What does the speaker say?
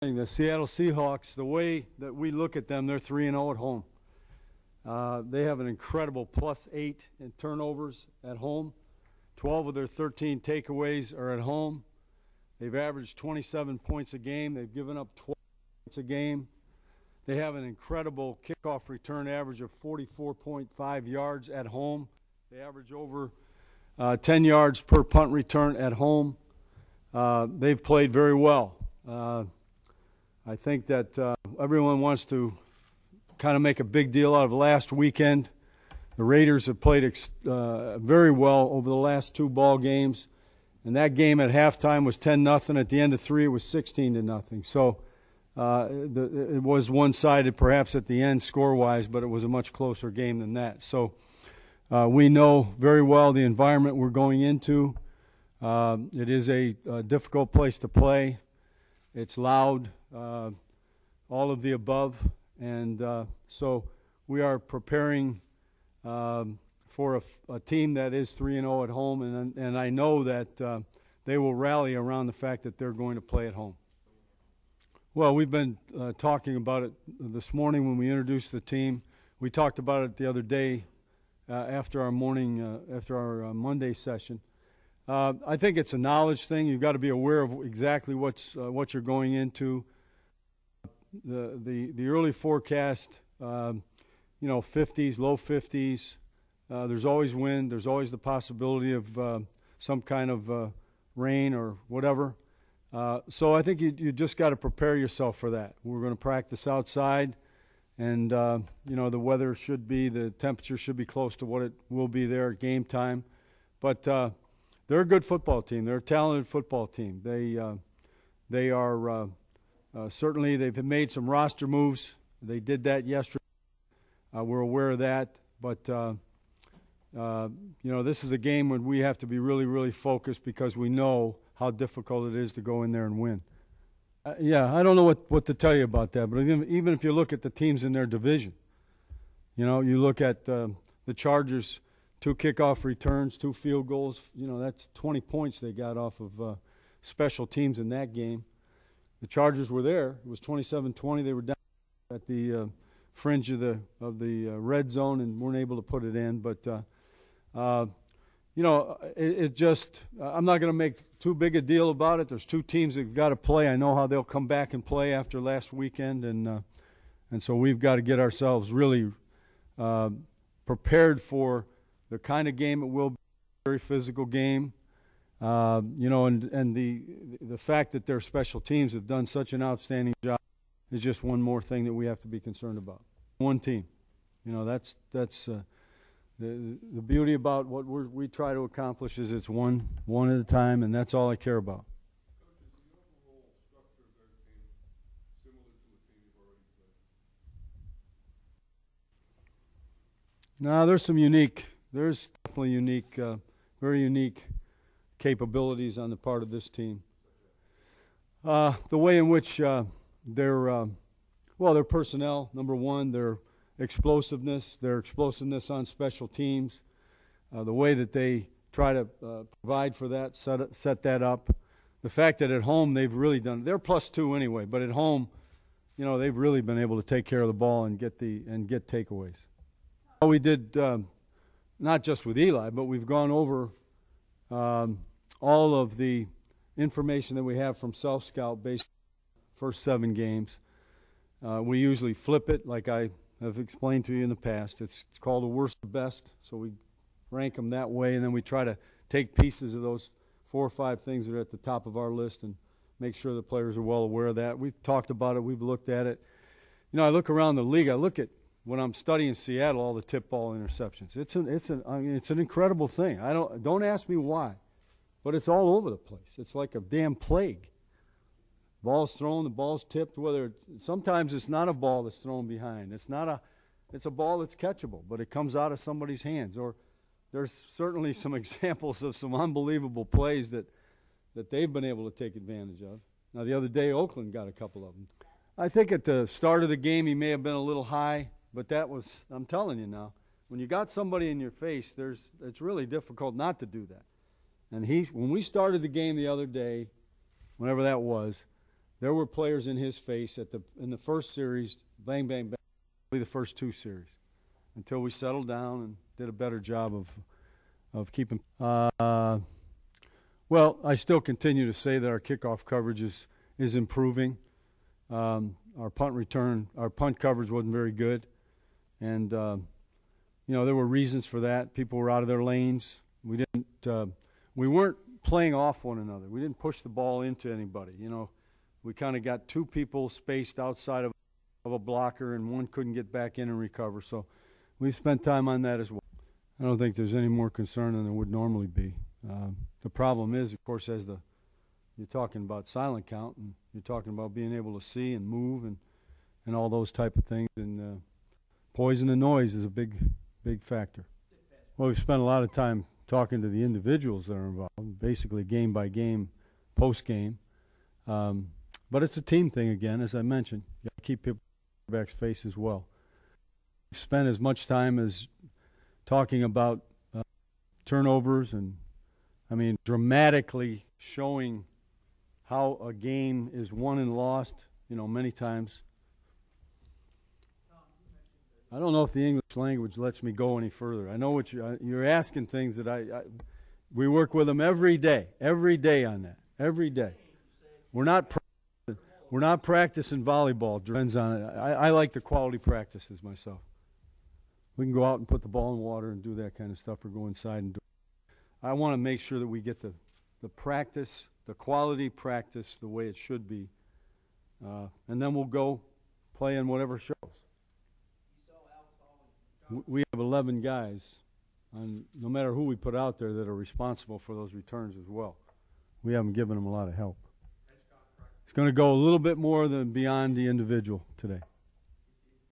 The Seattle Seahawks, the way that we look at them, they're 3-0 at home. They have an incredible +8 in turnovers at home. 12 of their 13 takeaways are at home. They've averaged 27 points a game. They've given up 12 points a game. They have an incredible kickoff return average of 44.5 yards at home. They average over 10 yards per punt return at home. They've played very well. I think that everyone wants to kind of make a big deal out of last weekend. The Raiders have played very well over the last 2 ball games, and that game at halftime was 10-0. At the end of 3, it was 16-0. So it was one-sided perhaps at the end score-wise, but it was a much closer game than that. So we know very well the environment we're going into. It is a difficult place to play. It's loud, all of the above, and so we are preparing for a team that is 3-0 at home, and I know that they will rally around the fact that they're going to play at home. Well, we've been talking about it this morning when we introduced the team. We talked about it the other day after our Monday session. I think it's a knowledge thing. You've got to be aware of exactly what you're going into. The early forecast, 50s, low 50s. There's always wind. There's always the possibility of some kind of rain or whatever. So I think you just got to prepare yourself for that. We're going to practice outside, and the weather should be, the temperature should be close to what it will be there at game time. But they're a good football team. They're a talented football team. They are certainly, they've made some roster moves. They did that yesterday. We're aware of that. But, this is a game when we have to be really, really focused because we know how difficult it is to go in there and win. I don't know what to tell you about that. But even if you look at the teams in their division, you look at the Chargers, 2 kickoff returns, 2 field goals. That's 20 points they got off of special teams in that game. The Chargers were there. It was 27-20. They were down at the fringe of the red zone and weren't able to put it in. But it just I'm not going to make too big a deal about it. There's 2 teams that have got to play. I know how they'll come back and play after last weekend, and so we've got to get ourselves really prepared for the kind of game it will be, a very physical game. And the fact that their special teams have done such an outstanding job is just one more thing that we have to be concerned about. One team. That's the beauty about what we try to accomplish is it's one at a time, and that's all I care about. No, there's definitely very unique capabilities on the part of this team. The way in which their personnel, number one, their explosiveness on special teams, the way that they try to provide for that, set that up. The fact that at home they've really done, they're +2 anyway, but at home, they've really been able to take care of the ball and get takeaways. We did not just with Eli, but we've gone over all of the information that we have from Self-Scout based on the first 7 games. We usually flip it, like I have explained to you in the past. It's called the worst to best, so we rank them that way, and then we try to take pieces of those 4 or 5 things that are at the top of our list and make sure the players are well aware of that. We've talked about it. We've looked at it. I look around the league. I look at, when I'm studying Seattle, all the tip ball interceptions. It's an incredible thing. Don't ask me why, but it's all over the place. It's like a damn plague. Ball's thrown, the ball's tipped. Sometimes it's not a ball that's thrown behind. It's a ball that's catchable, but it comes out of somebody's hands. Or there's certainly some examples of some unbelievable plays that they've been able to take advantage of. Now the other day, Oakland got a couple of them. I think at the start of the game he may have been a little high, but I'm telling you now, when you got somebody in your face, it's really difficult not to do that. And when we started the game the other day, whenever that was, there were players in his face in the first series, bang, bang, bang, the first 2 series, until we settled down and did a better job of keeping. Well, I still continue to say that our kickoff coverage is improving. Our punt coverage wasn't very good, and you know, there were reasons for that. People were out of their lanes. We weren't playing off one another. We didn't push the ball into anybody. You know, we kind of got 2 people spaced outside of a blocker, and one couldn't get back in and recover. So we've spent time on that as well. I don't think there's any more concern than there would normally be. The problem is, of course, you're talking about silent count, and you're talking about being able to see and move and all those type of things. And poison and noise is a big factor. Well, we've spent a lot of time talking to the individuals that are involved, basically game by game, post game. But it's a team thing again, as I mentioned. You got to keep people in the quarterback's face as well. We've spent as much time as talking about turnovers and, I mean, dramatically showing how a game is won and lost, you know, many times. I don't know if the English language lets me go any further. I know what you're asking things that we work with them every day on that, every day. We're not practicing volleyball. Depends on it. I like the quality practices myself. We can go out and put the ball in water and do that kind of stuff, or go inside and do it. I want to make sure that we get the practice, the quality practice, the way it should be, and then we'll go play in whatever shows. We have 11 guys, no matter who we put out there, that are responsible for those returns as well. We haven't given them a lot of help. It's going to go a little bit more than beyond the individual today.